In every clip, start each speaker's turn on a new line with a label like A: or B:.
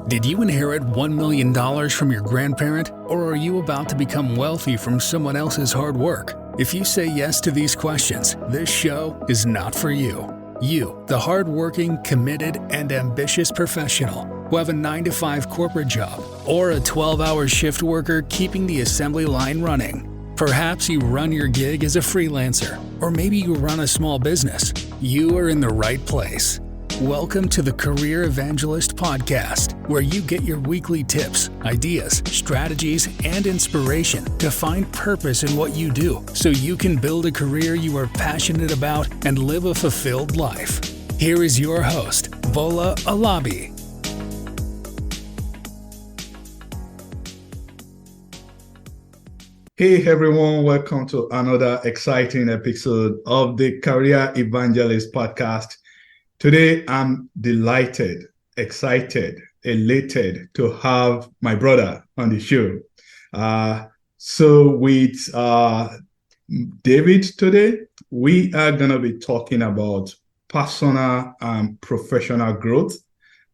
A: Did you inherit $1 million from your grandparent, or are you about to become wealthy from someone else's hard work? If you say yes to these questions, this show is not for you. You, the hardworking, committed, and ambitious professional who have a 9-to-5 corporate job or a 12-hour shift worker keeping the assembly line running. Perhaps you run your gig as a freelancer, or maybe you run a small business. You are in the right place. Welcome to the Career Evangelist Podcast, where you get your weekly tips, ideas, strategies, and inspiration to find purpose in what you do so you can build a career you are passionate about and live a fulfilled life. Here is your host, Bola Alabi.
B: Hey everyone, welcome to another exciting episode of the Career Evangelist Podcast. Today, I'm delighted, excited, elated to have my brother on the show. So with David today, we are going to be talking about personal and professional growth.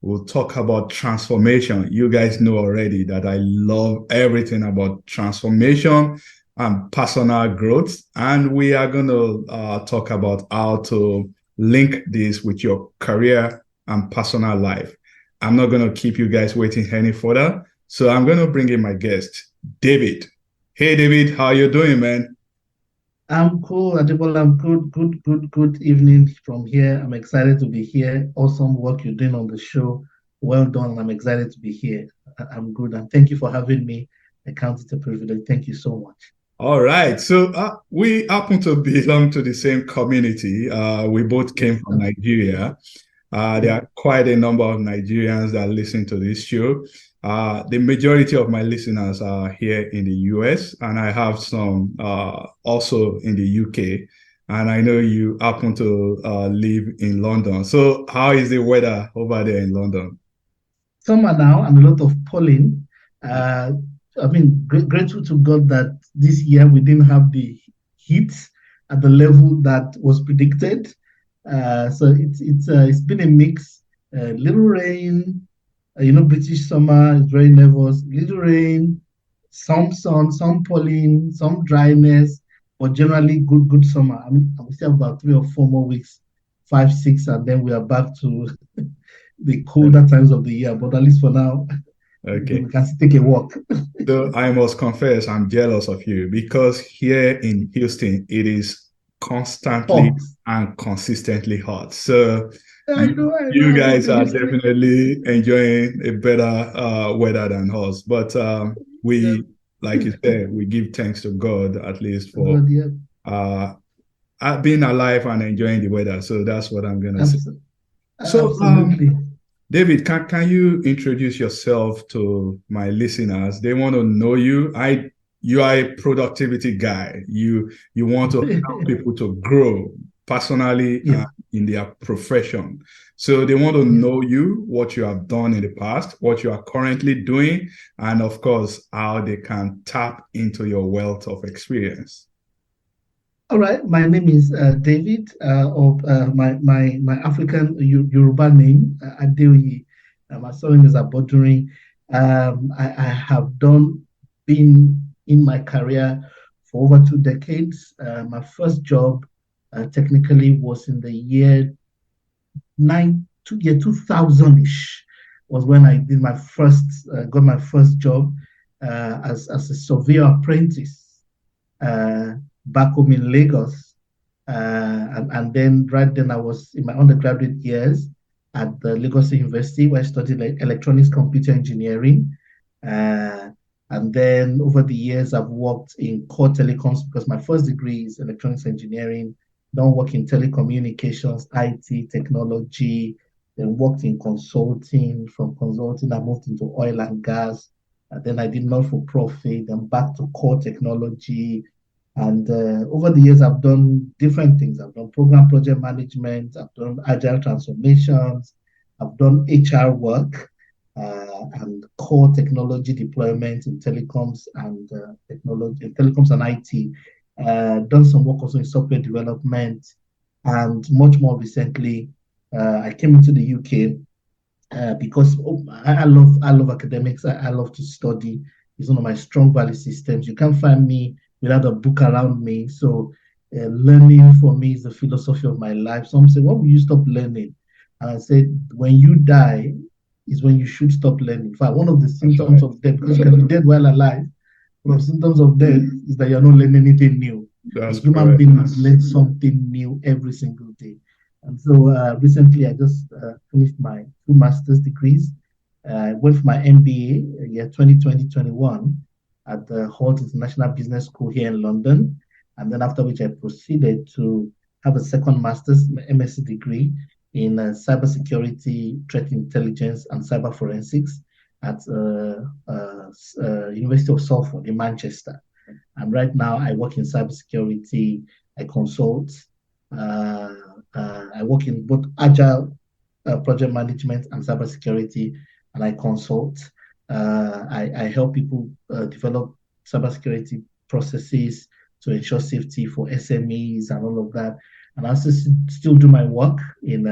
B: We'll talk about transformation. You guys know already that I love everything about transformation and personal growth. And we are going to talk about how to link this with your career and personal life. I'm not going to keep you guys waiting any further. So I'm going to bring in my guest, David. Hey, David, how you doing, man?
C: I'm cool, Adebola. I'm good evening from here. I'm excited to be here. Awesome work you're doing on the show. Well done. I'm excited to be here. I'm good. And thank you for having me. I count it a privilege. Thank you so much.
B: All right. So we happen to belong to the same community. We both came from Nigeria. There are quite a number of Nigerians that listen to this show. The majority of my listeners are here in the US, and I have some also in the UK. And I know you happen to live in London. So how is the weather over there in London?
C: Summer now and a lot of pollen. Grateful to God that this year we didn't have the heat at the level that was predicted. So it's been a mix. Little rain, British summer is very nervous. Little rain, some sun, some pollen, some dryness, but generally good summer. We still have about 3 or 4 more weeks, 5, 6, and then we are back to the colder times of the year. But at least for now,
B: okay,
C: we can still take a walk.
B: So I must confess, I'm jealous of you because here in Houston, it is constantly and consistently hot. So
C: I know.
B: You guys are definitely enjoying a better weather than us. But like you said, we give thanks to God at least for being alive and enjoying the weather. So that's what I'm going to say. So,
C: absolutely.
B: David, can you introduce yourself to my listeners? They want to know you. You are a productivity guy. You want to help people to grow personally in their profession. So they want to know you, what you have done in the past, what you are currently doing, and of course, how they can tap into your wealth of experience.
C: All right, my name is David, my African Yoruba name, Adeoye. My surname is Abodunrin. I have been in my career for over 2 decades. My first job technically was in the year 2000-ish was when I did got my first job as a surveyor apprentice back home in Lagos. And then right then I was in my undergraduate years at the Lagos University where I studied electronics computer engineering. And then over the years, I've worked in core telecoms because my first degree is electronics engineering. Then work in telecommunications, IT, technology. Then worked in consulting. From consulting, I moved into oil and gas. And then I did not-for-profit, then back to core technology. And over the years, I've done different things. I've done program project management. I've done agile transformations. I've done HR work. And core technology deployment in telecoms and telecoms and IT. Done some work also in software development, and much more recently, I came into the UK because I love academics. I love to study. It's one of my strong value systems. You can't find me without a book around me. So learning for me is the philosophy of my life. Some say, "When will you stop learning?" And I said, "When you die, is when you should stop learning." In fact, one of the symptoms of death, because you can be dead while alive, one of the symptoms of death is that you're not learning anything new.
B: That's
C: A human
B: correct.
C: being must learn something new every single day. And so recently, I just finished my 2 master's degrees. I went for my MBA year 2020-21 at the Hult International Business School here in London. And then after which I proceeded to have a second master's MSc degree in cybersecurity, threat intelligence, and cyber forensics at University of Salford in Manchester. And right now, I work in cybersecurity. I consult. I work in both agile project management and cybersecurity, and I consult. I help people develop cybersecurity processes to ensure safety for SMEs and all of that. And I also still do my work in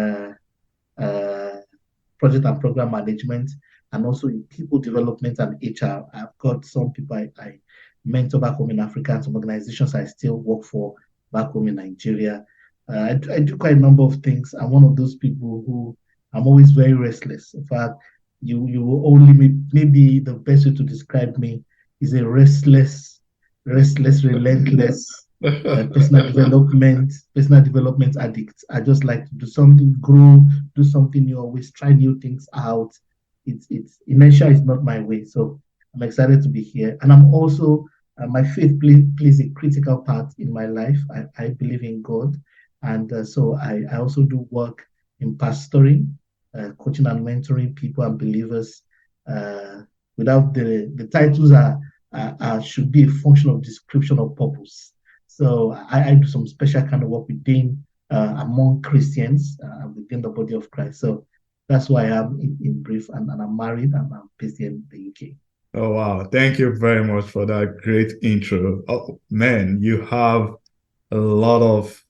C: project and program management, and also in people development and HR. I've got some people I mentor back home in Africa, and some organizations I still work for back home in Nigeria. I do quite a number of things. I'm one of those people who I'm always very restless. In fact, you will only maybe the best way to describe me is a restless, relentless personal development addict. I just like to do something, grow, do something new, always try new things out. It's inertia is not my way. So I'm excited to be here. And I'm also my faith plays a critical part in my life. I believe in God. And so I also do work in pastoring, coaching and mentoring people and believers. Without the titles should be a function of description of purpose. So I do some special kind of work within among Christians within the body of Christ. So that's why I am in brief, and I'm married and I'm based in the UK.
B: Oh, wow. Thank you very much for that great intro. Oh, man, you have a lot of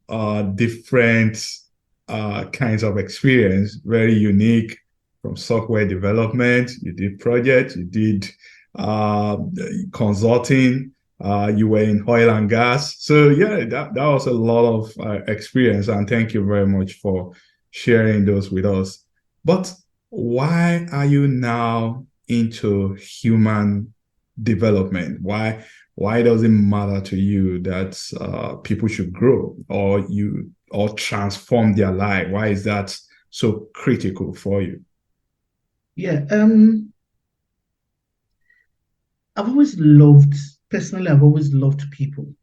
B: different kinds of experience, very unique, from software development. You did projects, you did consulting, you were in oil and gas. So yeah, that was a lot of experience, and thank you very much for sharing those with us. But why are you now into human development? Why does it matter to you that people should grow or transform their life? Why is that so critical for you?
C: Yeah, I've always loved people,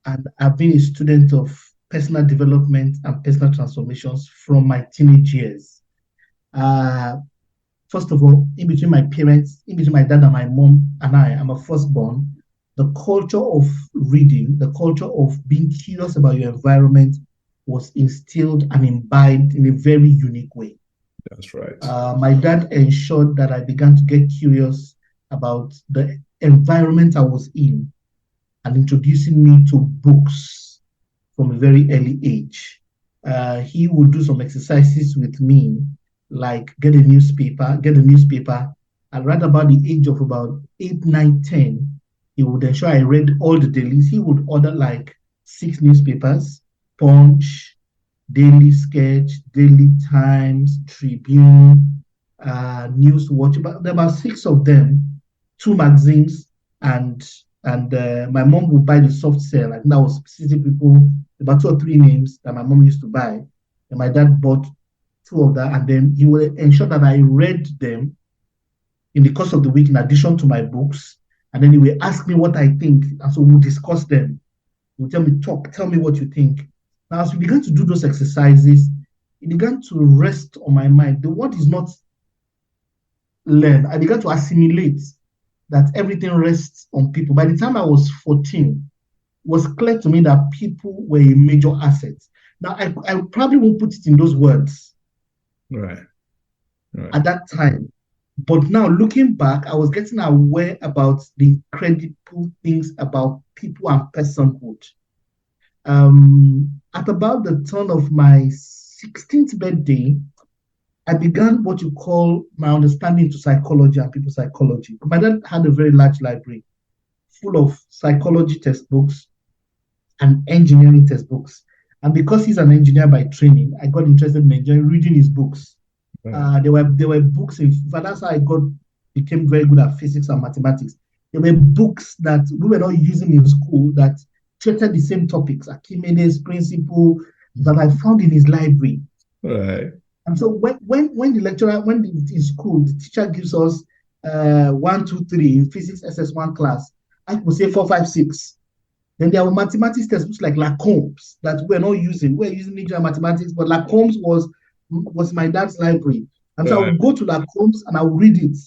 C: and I've been a student of personal development and personal transformations from my teenage years. First of all, in between my dad and my mom and I'm a firstborn. The culture of reading, the culture of being curious about your environment was instilled and imbibed in a very unique way.
B: That's right.
C: My dad ensured that I began to get curious about the environment I was in and introducing me to books from a very early age. He would do some exercises with me, like get a newspaper, and right about the age of about 8, 9, 10, he would ensure I read all the dailies. He would order like 6 newspapers: Punch, Daily Sketch, Daily Times, Tribune, News Watch. But there were about 6 of them, 2 magazines, and my mom would buy the soft sell. I think that was specific people, about 2 or 3 names that my mom used to buy. And my dad bought 2 of that, and then he would ensure that I read them in the course of the week in addition to my books. And then he would ask me what I think, and so we'll discuss them. He would tell me what you think. Now, as we began to do those exercises, it began to rest on my mind. The word is not learn. I began to assimilate that everything rests on people. By the time I was 14, it was clear to me that people were a major asset. Now, I probably won't put it in those words at that time. But now, looking back, I was getting aware about the incredible things about people and personhood. At about the turn of my 16th birthday, I began what you call my understanding to psychology and people psychology. My dad had a very large library full of psychology textbooks and engineering textbooks. And because he's an engineer by training, I got interested in engineering, reading his books. There were books in fact, that's how I became very good at physics and mathematics. There were books that we were not using in school that treated the same topics, Archimedes' principle, that I found in his library.
B: Right.
C: And so when the lecturer, when in school, the teacher gives us 1, 2, 3 in physics SS1 class, I could say 4, 5, 6. Then there were mathematics textbooks like Lacombe's that we're not using. We're using engineering mathematics, but Lacombe's was my dad's library. And so I would go to Lacombe's and I would read it.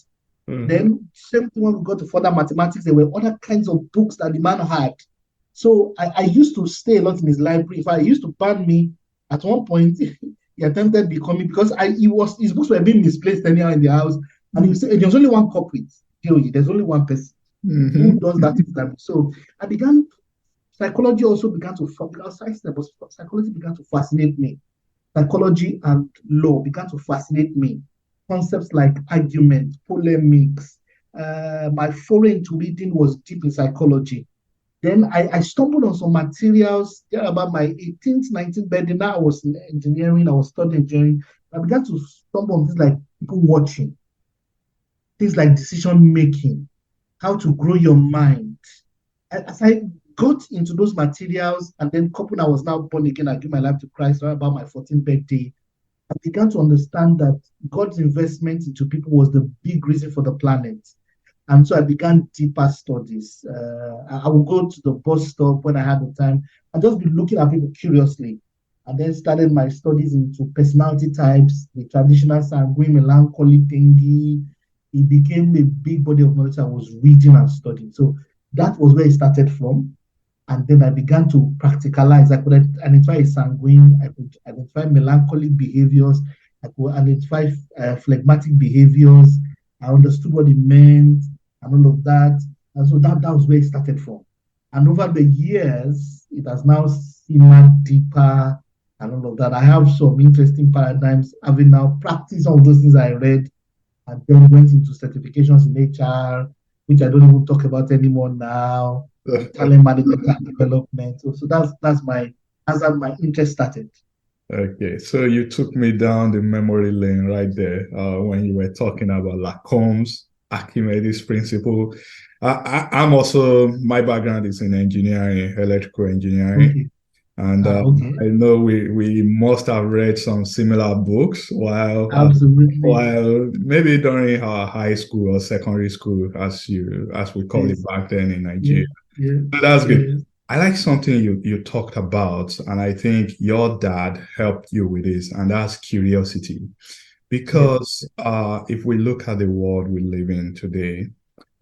C: Then same thing when we got to further mathematics, there were other kinds of books that the man had. So I used to stay a lot in his library. If I used to ban me at one point, he attempted becoming, because his books were being misplaced anyhow in the house. And he would say, there's only one culprit, there's only one person who does that. So I began, psychology also began to, psychology began to fascinate me. Psychology and law began to fascinate me. Concepts like argument, polemics. My foray into reading was deep in psychology. Then I stumbled on some materials there about my 18th, 19th birthday. Now I was in engineering, I was studying engineering. I began to stumble on things like people watching, things like decision making, how to grow your mind. As I got into those materials, and then coupled, I was now born again, I gave my life to Christ right about my 14th birthday. I began to understand that God's investment into people was the big reason for the planet. And so I began deeper studies. I would go to the bus stop when I had the time and just be looking at people curiously. And then started my studies into personality types, the traditional sanguine, melancholy thingy. It became a big body of knowledge I was reading and studying. So that was where it started from. And then I began to practicalize. I could identify a sanguine, I could identify melancholic behaviors, I could identify phlegmatic behaviors. I understood what it meant and all of that. And so that was where it started from. And over the years, it has now simmered deeper and all of that. I have some interesting paradigms, having now practiced all those things I read, and then went into certifications in HR, which I don't even talk about anymore now, talent management and development. So that's how my interest started.
B: Okay, so you took me down the memory lane right there when you were talking about Lacombe's Archimedes principle. I'm also, my background is in engineering, electrical engineering.
C: Okay.
B: And I know we must have read some similar books while maybe during our high school or secondary school, as we call it back then in Nigeria. So that's good. I like something you talked about, and I think your dad helped you with this, and that's curiosity. Because if we look at the world we live in today,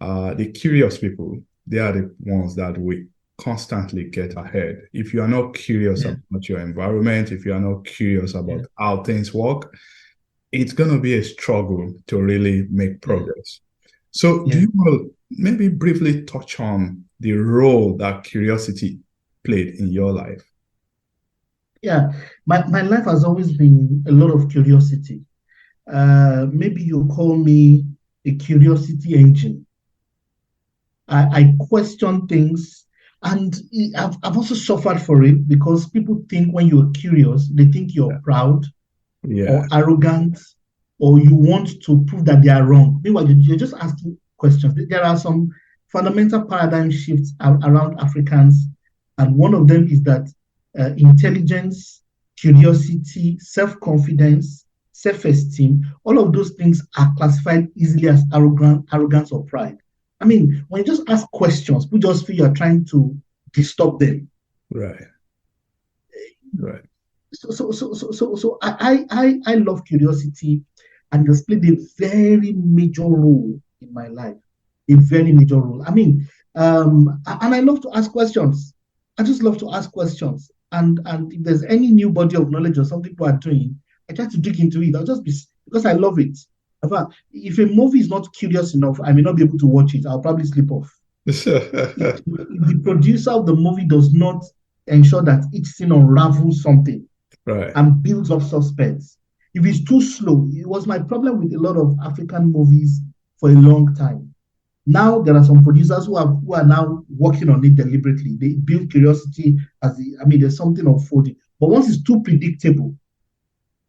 B: the curious people, they are the ones that we constantly get ahead. If you are not curious about your environment, if you are not curious about how things work, it's going to be a struggle to really make progress. So do you want to maybe briefly touch on the role that curiosity played in your life?
C: Yeah, my life has always been a lot of curiosity. Maybe you call me a curiosity engine. I question things, and I've also suffered for it, because people think when you're curious, they think you're proud or arrogant, or you want to prove that they are wrong. Meanwhile, you're just asking questions. There are some fundamental paradigm shifts around Africans, and one of them is that intelligence, curiosity, self-confidence, self-esteem, all of those things are classified easily as arrogance or pride. I mean, when you just ask questions, people just feel you're trying to disturb them.
B: Right.
C: So I love curiosity, and it has played a very major role in my life. A very major role. I mean, and I love to ask questions. I just love to ask questions. And if there's any new body of knowledge or something people are doing, I try to dig into it. I'll just be, because I love it. If a movie is not curious enough, I may not be able to watch it. I'll probably sleep off. If the producer of the movie does not ensure that each scene unravels something and builds up suspense, If it's too slow, it was my problem with a lot of African movies for a long time. Now there are some producers who are now working on it deliberately. They build curiosity there's something unfolding. But once it's too predictable,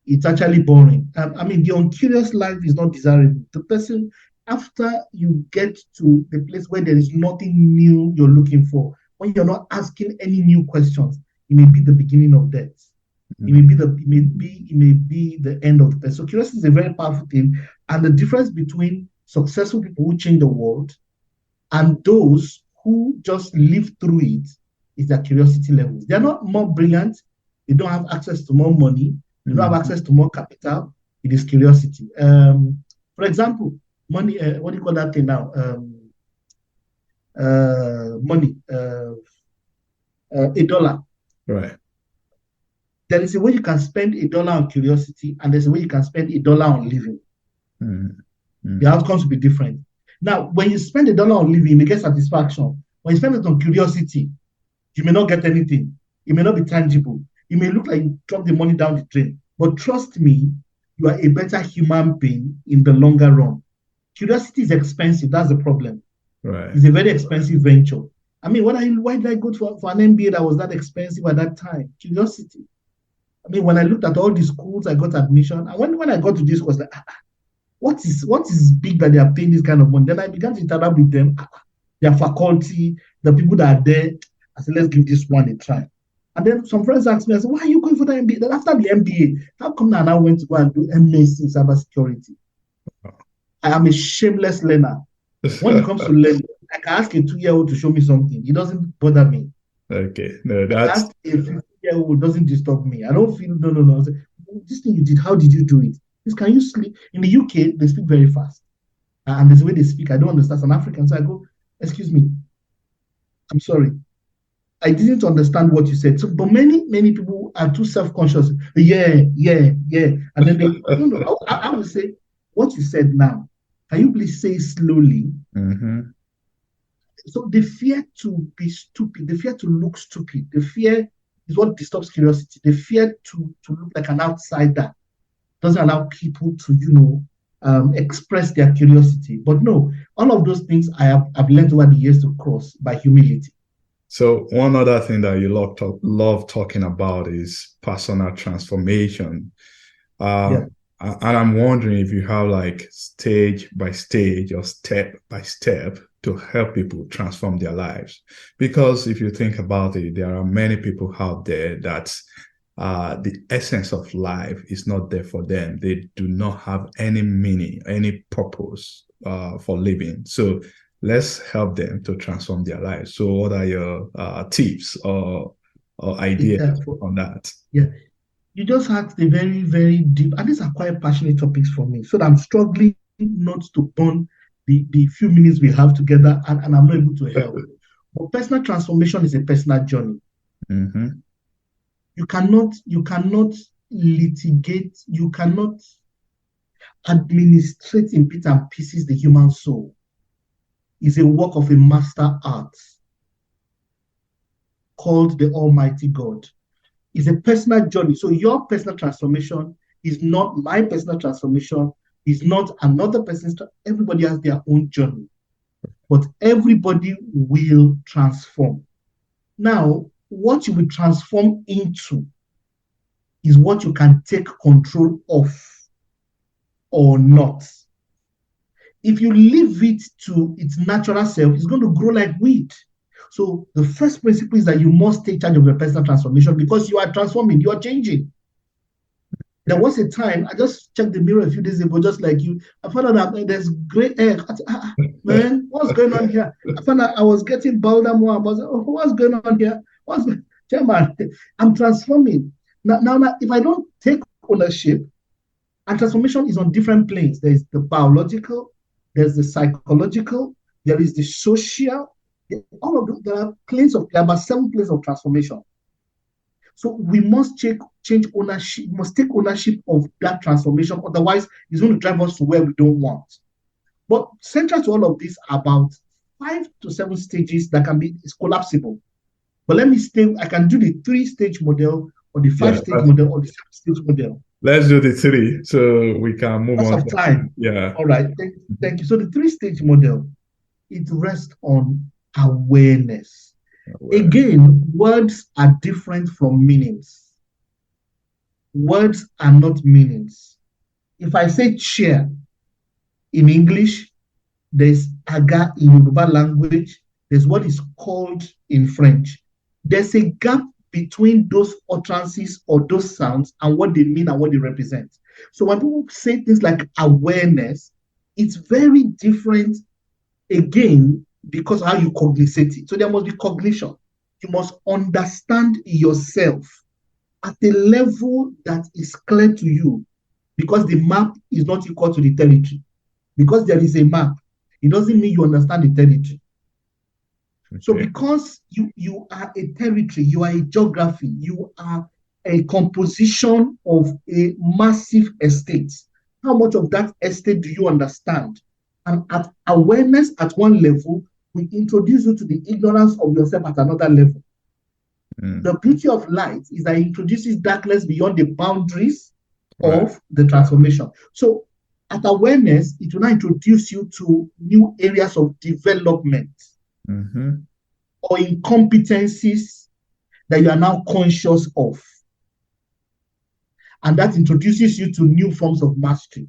C: it's actually boring. The uncurious life is not desirable. The person, after you get to the place where there is nothing new you're looking for, when you're not asking any new questions, it may be the beginning of death. It may be the end of the person. So curiosity is a very powerful thing. And the difference between successful people who change the world and those who just live through it is their curiosity levels. They're not more brilliant. They don't have access to more money. They don't have access to more capital. It is curiosity. For example, money, what do you call that thing now? Money, $1.
B: Right.
C: There is a way you can spend $1 on curiosity, and there's a way you can spend $1 on living. The outcomes will be different. Now, when you spend $1 on living, you may get satisfaction. When you spend it on curiosity, you may not get anything. It may not be tangible. It may look like you drop the money down the drain. But trust me, you are a better human being in the longer run. Curiosity is expensive. That's the problem.
B: Right.
C: It's a very expensive venture. Why did I go for an MBA that was that expensive at that time? Curiosity. When I looked at all the schools, I got admission. And when I got to this course, what is big that they are paying this kind of money? Then I began to interact with them, their faculty, the people that are there. I said, let's give this one a try. And then some friends asked me, I said, why are you going for the MBA? Then after the MBA, how come now I went to go and do MS in cybersecurity? I am a shameless learner. When it comes to learning, I can ask a 2-year-old to show me something. It doesn't bother me.
B: Okay. No, that's...
C: Ask a 50-year-old doesn't disturb me. I don't feel, no. I say, this thing you did, how did you do it? This, can you sleep? In the UK, they speak very fast. And there's a way they speak. I don't understand. As an African, so I go, excuse me, I'm sorry. I didn't understand what you said. So, but many people are too self-conscious. Yeah. And then they, no. I would say, what you said now, can you please say slowly? So the fear to be stupid, the fear to look stupid, the fear is what disturbs curiosity. The fear to look like an outsider doesn't allow people to, express their curiosity. But no, all of those things I've learned over the years to cross by humility.
B: So one other thing that you love talking about is personal transformation. And I'm wondering if you have like stage by stage or step by step to help people transform their lives. Because if you think about it, there are many people out there that the essence of life is not there for them. They do not have any meaning, any purpose for living. So let's help them to transform their lives. So what are your tips or ideas on that?
C: Yeah. You just asked a very, very deep, and these are quite passionate topics for me. So I'm struggling not to burn the few minutes we have together, and I'm not able to help. But personal transformation is a personal journey. You cannot litigate, you cannot administrate in bits and pieces the human soul. It's a work of a master art called the Almighty God. It's a personal journey. So your personal transformation is not my personal transformation, is not another person's. Everybody has their own journey, but everybody will transform. Now, what you will transform into is what you can take control of or not. If you leave it to its natural self, it's going to grow like weed. So the first principle is that you must take charge of your personal transformation, because you are transforming, you are changing. There was a time, I just checked the mirror a few days ago, just like you. I found out that there's gray hair. Man, what's going on here? I found out I was getting bolder more. I was like, oh, what's going on here? Chairman, I'm transforming. Now, if I don't take ownership, and transformation is on different planes. There is the biological, there's the psychological, there is the social. All of them, there are about 7 planes of transformation. So we must change ownership, we must take ownership of that transformation. Otherwise, it's going to drive us to where we don't want. But central to all of this are about 5 to 7 stages that it's collapsible. But let me I can do the 3-stage model or the 5-stage model or the 7-stage model.
B: let's do the three so we can move
C: Lots
B: on.
C: of time.
B: Yeah.
C: All right. Thank you. So the three-stage model, it rests on awareness. Again, words are different from meanings. Words are not meanings. If I say chair in English, there's aga in Yoruba language, there's what is called in French. There's a gap between those utterances or those sounds and what they mean and what they represent. So when people say things like awareness, it's very different again because how you cognizate it. So there must be cognition. You must understand yourself at a level that is clear to you because the map is not equal to the territory. Because there is a map, it doesn't mean you understand the territory. Okay. So because you are a territory, you are a geography, you are a composition of a massive estate. How much of that estate do you understand? And at awareness at one level, we introduce you to the ignorance of yourself at another level. The beauty of light is that it introduces darkness beyond the boundaries of the transformation. So at awareness, it will now introduce you to new areas of development or incompetencies that you are now conscious of. And that introduces you to new forms of mastery.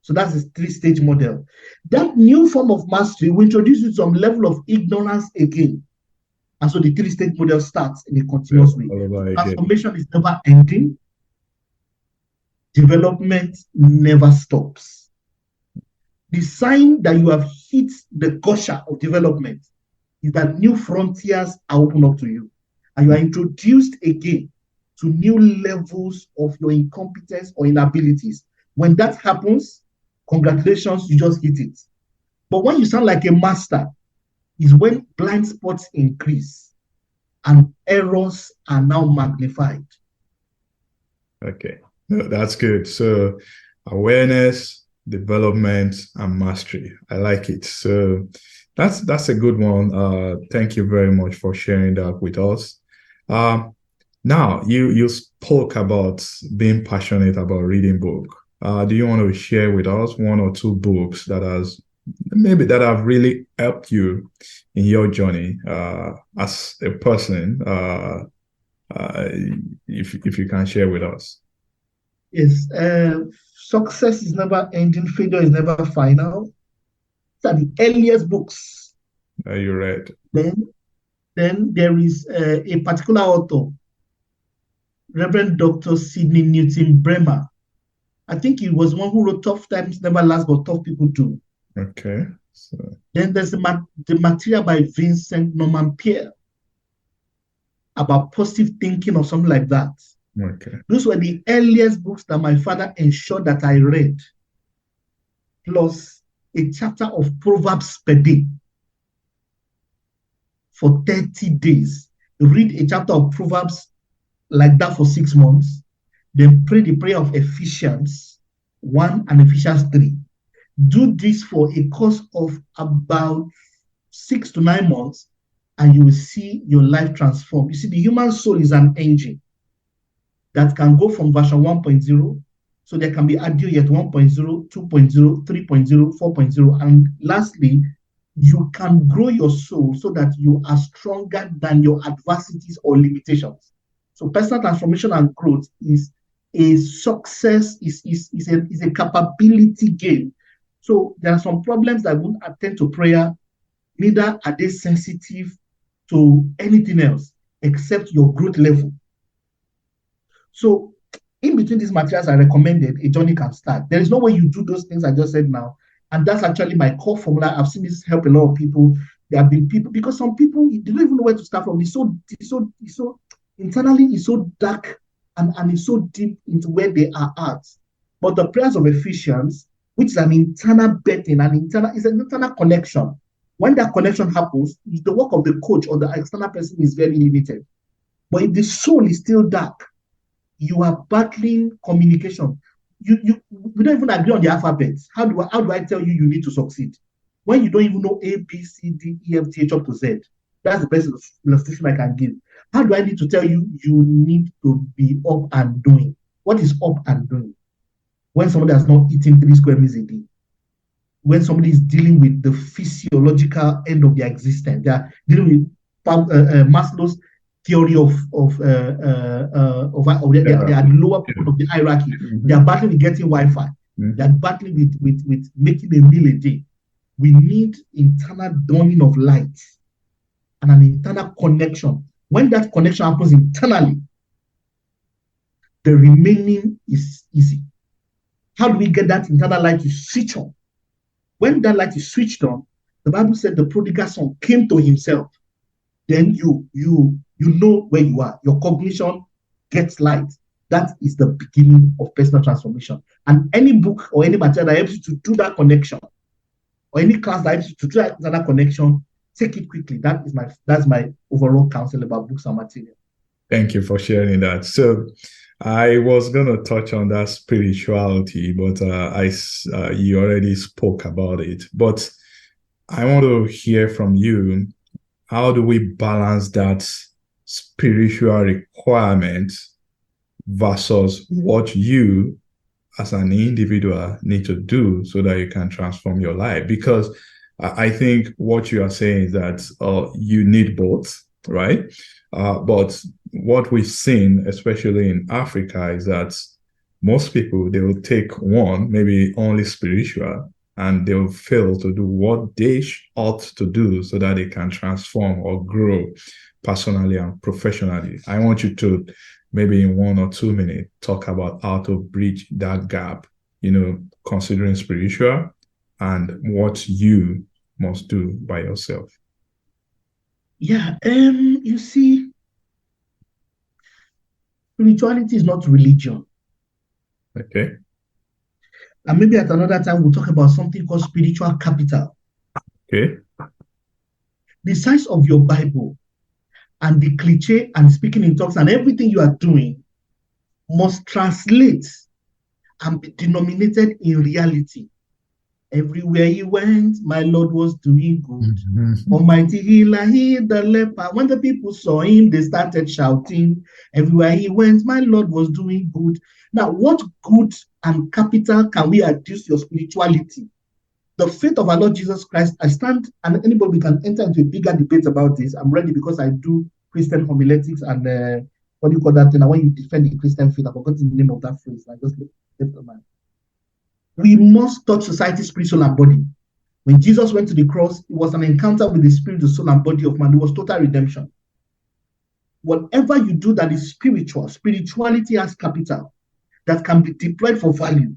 C: So that's the three-stage model. That new form of mastery will introduce you to some level of ignorance again. And so the three-stage model starts in a continuous way. Transformation is never ending. Development never stops. The sign that you have hit the gusher of development is that new frontiers are opened up to you. And you are introduced again to new levels of your incompetence or inabilities. When that happens, congratulations, you just hit it. But when you sound like a master, is when blind spots increase and errors are now magnified.
B: Okay, that's good. So awareness, development, and mastery. I like it. So that's a good one. Thank you very much for sharing that with us. Now you spoke about being passionate about reading book. Do you want to share with us one or two books that have really helped you in your journey as a person? If you can share with us.
C: Yes, success is never ending, failure is never final. These are the earliest books.
B: You read.
C: Then there is a particular author, Reverend Dr. Sidney Newton Bremer. I think he was one who wrote Tough Times Never Last, but Tough People Do.
B: Okay. So.
C: Then there's the material by Vincent Norman Peale about positive thinking or something like that.
B: Okay.
C: Those were the earliest books that my father ensured that I read, plus a chapter of Proverbs per day for 30 days. Read a chapter of Proverbs like that for 6 months, then pray the prayer of Ephesians 1 and Ephesians 3. Do this for a course of about 6 to 9 months, and you will see your life transform. You see, the human soul is an engine that can go from version 1.0. So there can be audio yet 1.0, 2.0, 3.0, 4.0. And lastly, you can grow your soul so that you are stronger than your adversities or limitations. So personal transformation and growth is a success, is a capability game. So there are some problems that won't attend to prayer, neither are they sensitive to anything else except your growth level. So in between these materials I recommended, a journey can start. There is no way you do those things I just said now. And that's actually my core formula. I've seen this help a lot of people. There have been people, because some people, they don't even know where to start from. It's so internally, it's so dark and it's so deep into where they are at. But the prayers of Ephesians, which is an internal betting, is an internal connection. When that connection happens, the work of the coach or the external person is very limited. But if the soul is still dark, you are battling communication. We don't even agree on the alphabet. How do I tell you need to succeed when you don't even know A, B, C, D, E, F, G, H up to Z? That's the best illustration I can give. How do I need to tell you need to be up and doing? What is up and doing? When somebody has not eaten 3 square meals a day, when somebody is dealing with the physiological end of their existence, they are dealing with Maslow's theory of they are the lower point of the hierarchy. They are battling with getting Wi-Fi. They are battling with making a meal a day. We need internal dawning of light and an internal connection. When that connection happens internally, the remaining is easy. How do we get that internal light to switch on? When that light is switched on, the Bible said the prodigal son came to himself. Then you know where you are. Your cognition gets light. That is the beginning of personal transformation. And any book or any material that helps you to do that connection, or any class that helps you to do that connection, take it quickly. That's my overall counsel about books and material.
B: Thank you for sharing that. So I was going to touch on that spirituality, but you already spoke about it. But I want to hear from you. How do we balance that spiritual requirement versus what you as an individual need to do so that you can transform your life? Because I think what you are saying is that you need both, right? But what we've seen, especially in Africa, is that most people, they will take one, maybe only spiritual, and they will fail to do what they ought to do so that they can transform or grow personally and professionally. I want you to, maybe in 1 or 2 minutes, talk about how to bridge that gap, considering spiritual and what you must do by yourself.
C: Yeah, you see, spirituality is not religion.
B: Okay.
C: And maybe at another time, we'll talk about something called spiritual capital.
B: Okay.
C: The size of your Bible and the cliche and speaking in tongues and everything you are doing must translate and be denominated in reality. Everywhere he went, my Lord was doing good. Mm-hmm. Almighty healer, healed the leper. When the people saw him, they started shouting. Everywhere he went, my Lord was doing good. Now, what good and capital can we adduce your spirituality? The faith of our Lord Jesus Christ, I stand, and anybody can enter into a bigger debate about this. I'm ready because I do Christian homiletics and what do you call that thing? And when you defend the Christian faith, I forgot the name of that phrase. I just left the mind. We must touch society's spirit, soul, and body. When Jesus went to the cross, it was an encounter with the spirit, the soul, and body of man. It was total redemption. Whatever you do that is spiritual, spirituality has capital that can be deployed for value.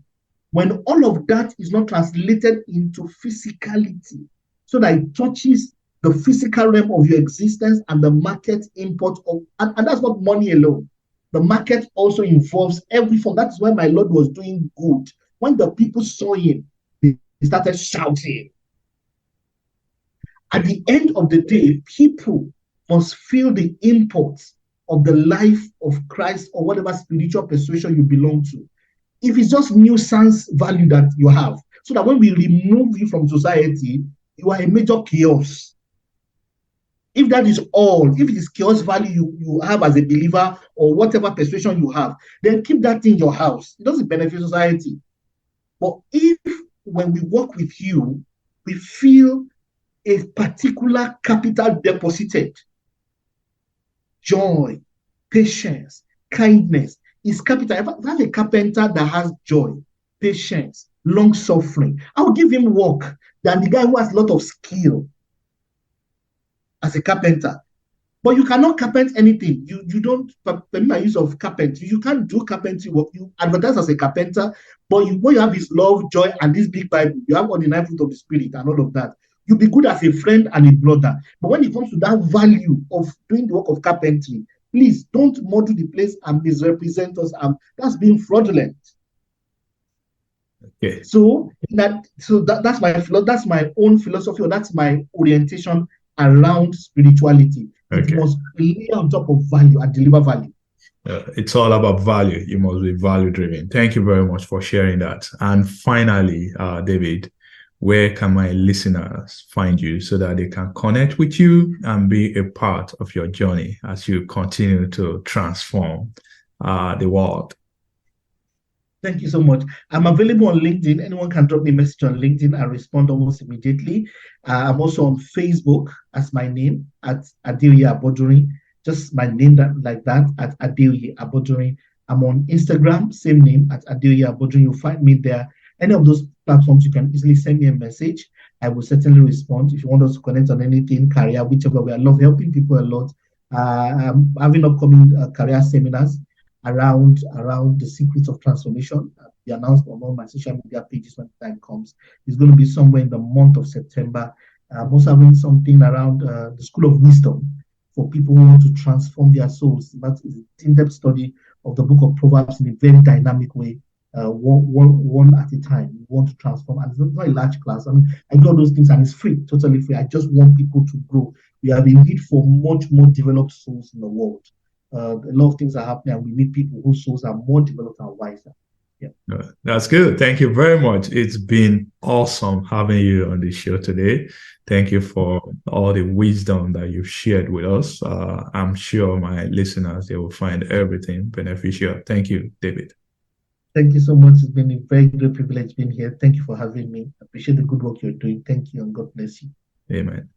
C: When all of that is not translated into physicality, so that it touches the physical realm of your existence and the market import of, and that's not money alone. The market also involves every form. That's why my Lord was doing good. When the people saw him, they started shouting. At the end of the day, people must feel the import of the life of Christ or whatever spiritual persuasion you belong to. If it's just nuisance value that you have, so that when we remove you from society, you are a major chaos. If that is all, if it is chaos value you have as a believer or whatever persuasion you have, then keep that in your house. It doesn't benefit society. But if when we work with you, we feel a particular capital deposited, joy, patience, kindness is capital. If I have a carpenter that has joy, patience, long suffering, I'll give him work than the guy who has a lot of skill as a carpenter. But you cannot carpent anything. You don't permit my use of carpentry. You can't do carpentry work. You advertise as a carpenter, but what you have is love, joy, and this big Bible. You have all the 9 fruits of the Spirit and all of that. You'll be good as a friend and a brother. But when it comes to that value of doing the work of carpentry, please don't model the place and misrepresent us. That's being fraudulent.
B: Okay.
C: So that's my own philosophy, or that's my orientation around spirituality. Okay. It must lay on top of value and deliver value.
B: It's all about value. You must be value driven. Thank you very much for sharing that. And finally, David, where can my listeners find you so that they can connect with you and be a part of your journey as you continue to transform the world?
C: Thank you so much. I'm available on LinkedIn. Anyone can drop me a message on LinkedIn. I respond almost immediately. I'm also on Facebook as my name at Adeoye Abodunrin. Just my name like that at Adeoye Abodunrin. I'm on Instagram, same name at Adeoye Abodunrin. You'll find me there. Any of those platforms, you can easily send me a message. I will certainly respond. If you want us to connect on anything, career, whichever way, I love helping people a lot. I'm having upcoming career seminars around the secrets of transformation. Be announced on all my social media pages when the time comes. It's going to be somewhere in the month of September. I'm also having something around the School of Wisdom for people who want to transform their souls. That is an in-depth study of the book of Proverbs in a very dynamic way, one at a time. We want to transform, and it's not a large class. I mean, I do all those things, and it's free, totally free. I just want people to grow. We have a need for much more developed souls in the world. A lot of things are happening, and we need people whose souls are more developed and wiser. Yeah,
B: that's good. Thank you very much. It's been awesome having you on the show today. Thank you for all the wisdom that you've shared with us. I'm sure my listeners, they will find everything beneficial. Thank you, David.
C: Thank you so much. It's been a very great privilege being here. Thank you for having me. I appreciate the good work you're doing. Thank you, and God bless you.
B: Amen.